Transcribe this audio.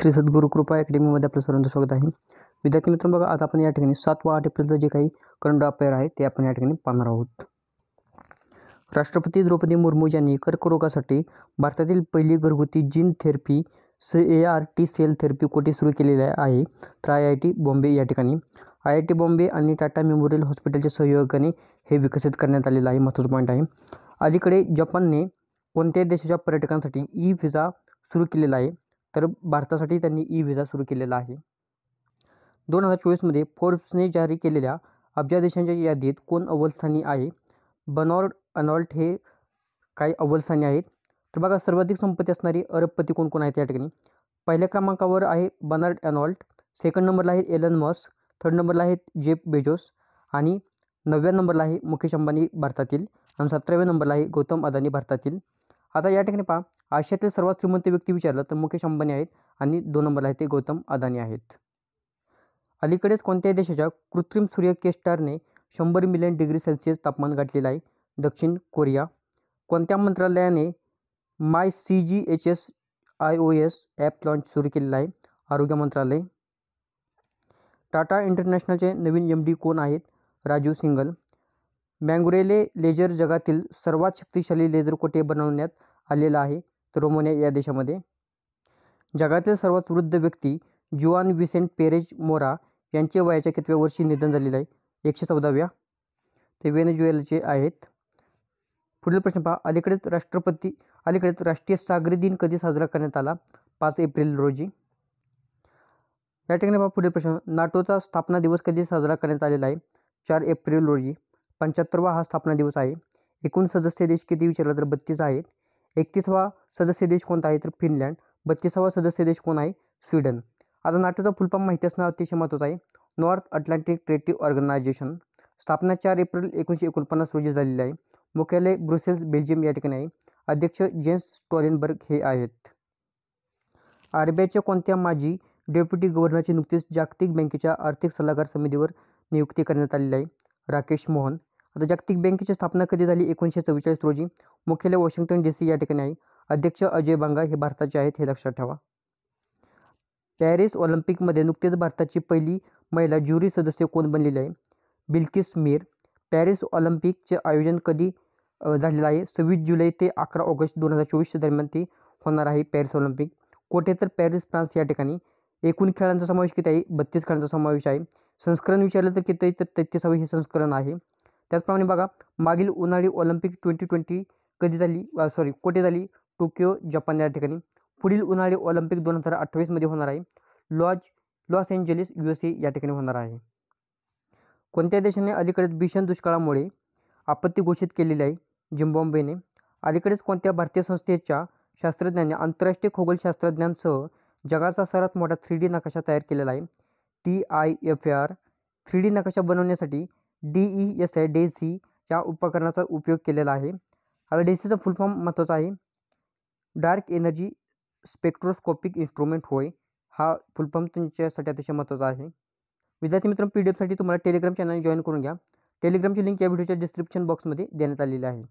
श्री सद्गुरू कृपा अकॅडमीमध्ये आपलं सर्वांचं स्वागत आहे. विद्यार्थी मित्रांनो, बघा आता आपण या ठिकाणी 7 व 8 एप्रिलचं जे काही करंट अफेअर आहे ते आपण या ठिकाणी पाहणार आहोत. राष्ट्रपती द्रौपदी मुर्मू यांनी कर्करोगासाठी भारतातील पहिली घरगुती gene therapy CAR-T sale therapy कोठे सुरू केलेली आहे? तर IIT बॉम्बे या ठिकाणी. IIT बॉम्बे आणि टाटा मेमोरियल हॉस्पिटलच्या सहयोगाने हे विकसित करण्यात आलेलं आहे. महत्त्वाचा पॉईंट आहे. अलीकडे जपानने कोणत्या देशाच्या पर्यटकांसाठी ई व्हिसा सुरू केलेला आहे? तर भारतासाठी त्यांनी ई व्हिसा सुरू केलेला आहे. 2024मध्ये फोर्ब्सने जारी केलेल्या अब्जा देशांच्या यादीत कोण अव्वल स्थानी आहे? बर्नार्ड अर्नॉल्ट हे काही अव्वल स्थानी आहेत. तर बघा, सर्वाधिक संपत्ती असणारी अरबपती कोण कोण आहेत या ठिकाणी? पहिल्या क्रमांकावर आहे बर्नार्ड अर्नॉल्ट, सेकंड नंबरला आहे एलन मस्क, थर्ड नंबरला आहेत जेफ बेजोस आणि 9व्या नंबरला आहे मुकेश अंबानी भारतातील आणि 17व्या नंबरला आहे गौतम अदानी भारतातील. आता या ठिकाणी पहा, आशियातील सर्वात श्रीमंत व्यक्ती विचारलं तर मुकेश अंबानी आहेत आणि 2 नंबरला आहे ते गौतम अदानी आहेत. अलीकडेच कोणत्या देशाच्या कृत्रिम सूर्य केस्टारने 100 मिलियन डिग्री सेल्सिअस तापमान गाठलेलं आहे? दक्षिण कोरिया. कोणत्या मंत्रालयाने MyCGHS iOS ॲप लॉन्च सुरू केलेलं आहे? आरोग्य मंत्रालय. टाटा इंटरनॅशनलचे नवीन MD कोण आहेत? राजीव सिंघल. मँगोरेले लेझर जगातील सर्वात शक्तिशाली लेझर कोठे बनवण्यात आलेला आहे? तर रोमानिया या देशामध्ये. जगातील सर्वात वृद्ध व्यक्ती जुआन विसेंट पेरेज मोरा यांचे वयाच्या कितव्या वर्षी निधन झालेलं आहे? 114व्या. ते व्हेनेझुएलाचे आहेत. पुढील प्रश्न पहा, अलीकडेच राष्ट्रीय सागरी दिन कधी साजरा करण्यात आला? 5 एप्रिल रोजी. या ठिकाणी पहा पुढील प्रश्न, नाटोचा स्थापना दिवस कधी साजरा करण्यात आलेला आहे? 4 एप्रिल रोजी. 75वा हा स्थापना दिवस आहे. एकूण सदस्य देश किती विचारला तर 32 आहेत. 31वा सदस्य देश कोणता आहे तर फिनलँड. 32वा सदस्य देश कोण आहे? स्वीडन. आता नाटोचा फुलफॉर्म माहिती असणं अतिशय महत्त्वाचं आहे. North Atlantic Treaty Organization. स्थापना 4 एप्रिल 1949 रोजी झालेली आहे. मुख्यालय ब्रुसेल्स बेल्जियम या ठिकाणी आहे. अध्यक्ष जेन्स स्टॉलेनबर्ग हे आहेत. RBIच्या कोणत्या माजी डेप्युटी गव्हर्नरची नुकतीच जागतिक बँकेच्या आर्थिक सल्लागार समितीवर नियुक्ती करण्यात आलेली आहे? राकेश मोहन. आता जागतिक बँकेची स्थापना कधी झाली? 1944 रोजी. मुख्यालय वॉशिंग्टन DC या ठिकाणी आहे. अध्यक्ष अजय बांगा हे भारताचे आहेत, हे लक्षात ठेवा. पॅरिस ऑलिम्पिकमध्ये नुकतेच भारताची पहिली महिला ज्युरी सदस्य कोण बनलेली आहे? बिल्किस मीर. पॅरिस ऑलिम्पिकचे आयोजन कधी झालेलं आहे? 26 जुलै ते 11 ऑगस्ट 2024 दरम्यान ते होणार आहे पॅरिस ऑलिम्पिक. कोठे तर पॅरिस फ्रान्स या ठिकाणी. एकूण खेळांचा समावेश किती आहे? 32 खेळांचा समावेश आहे. संस्करण विचारलं तर किती आहे तर 33वे हे संस्करण आहे. त्याचप्रमाणे बघा, मागील उन्हाळी ऑलिम्पिक 2020 कधी झाली? कोठे झाली? टोकियो जपान या ठिकाणी. पुढील उन्हाळी ऑलिम्पिक 2028 मध्ये होणार आहे. लॉस एंजेलिस USA या ठिकाणी होणार आहे. कोणत्या देशाने अलीकडेच भीषण दुष्काळामुळे आपत्ती घोषित केलेली आहे? झिम्बाब्वेने. अलीकडेच कोणत्या भारतीय संस्थेच्या शास्त्रज्ञांनी आंतरराष्ट्रीय खगोलशास्त्रज्ञांसह जगाचा सर्वात मोठा 3D नकाशा तयार केलेला आहे? TIFR. 3D नकाशा बनवण्यासाठी DESI या उपकरणाचा उपयोग केलेला आहे. आता DESIचा फुल फॉर्म महत्त्वाचा आहे. डार्क एनर्जी स्पेक्ट्रोस्कोपिक इन्स्ट्रुमेंट होय. हा फुल फॉर्म तुमच्यासाठी अतिशय महत्त्वाचा आहे. विद्यार्थी मित्रांनो, PDF साठी तुम्हाला टेलिग्राम चॅनल जॉईन करून घ्या. टेलिग्रामची लिंक या व्हिडिओच्या डिस्क्रिप्शन बॉक्समध्ये देण्यात आलेली आहे.